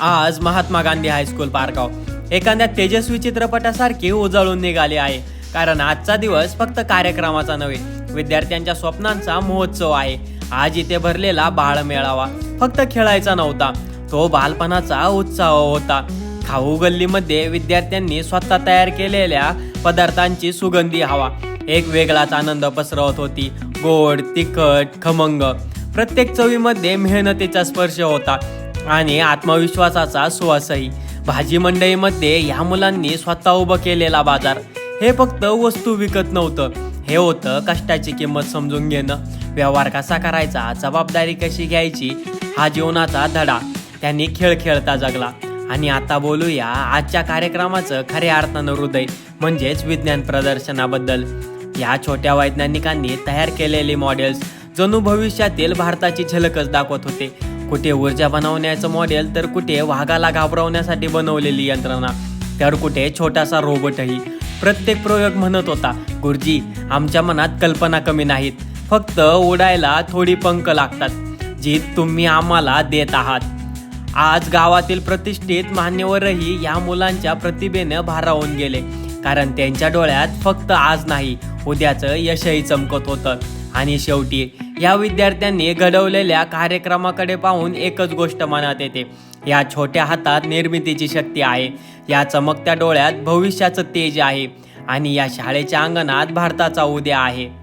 आज महात्मा गांधी हायस्कूल पारगाव एखाद्या तेजस्वी चित्रपटासारखे उजळून निघाले आहे. कारण आजचा दिवस फक्त कार्यक्रमाचा नव्हे, विद्यार्थ्यांच्या स्वप्नांचा महोत्सव आहे. आज इथे भरलेला बाळ मेळावा फक्त खेळायचा नव्हता, तो बालपणाचा उत्साह होता. खाऊ गल्लीमध्ये विद्यार्थ्यांनी स्वतः तयार केलेल्या पदार्थांची सुगंधी हवा एक वेगळाच आनंद पसरवत होती. गोड, तिखट, खमंग, प्रत्येक चवीमध्ये मेहनतीचा स्पर्श होता आणि आत्मविश्वासाचा सुवासही. भाजी मंडईमध्ये या मुलांनी स्वतः उभं केलेला बाजार हे फक्त वस्तू विकत नव्हतं, हे होतं कष्टाची किंमत समजून घेणं, व्यवहार कसा करायचा, जबाबदारी कशी घ्यायची, हा जीवनाचा धडा त्यांनी खेळ खेळता जगला. आणि आता बोलूया आजच्या कार्यक्रमाचं खऱ्या अर्थानं हृदय म्हणजेच विज्ञान प्रदर्शनाबद्दल. या छोट्या वैज्ञानिकांनी तयार केलेले मॉडेल्स जणू भविष्यातील भारताची झलकच दाखवत होते. कुठे ऊर्जा बनवण्याचं मॉडेल, तर कुठे वाघाला घाबरवण्यासाठी बनवलेली यंत्रणा, तर कुठे छोटासा रोबोटही. प्रत्येक प्रयोग म्हणत होता, गुरुजी आमच्या मनात कल्पना कमी नाहीत, फक्त उडायला थोडी पंख लागतात, जी तुम्ही आम्हाला देत आहात. आज गावातील प्रतिष्ठित मान्यवरही या मुलांच्या प्रतिभेनं भारावून गेले, कारण त्यांच्या डोळ्यात फक्त आज नाही, उद्याचं यशही चमकत होतं. आणि शेवटी या विद्यार्थ्यांनी घडवलेल्या कार्यक्रमाकडे पाहून एकच गोष्ट मनात येते, या छोट्या हातात निर्मितीची शक्ती आहे, या चमकत्या डोळ्यात भविष्याचं तेज आहे आणि या शाळेच्या अंगणात भारताचा उद्या आहे.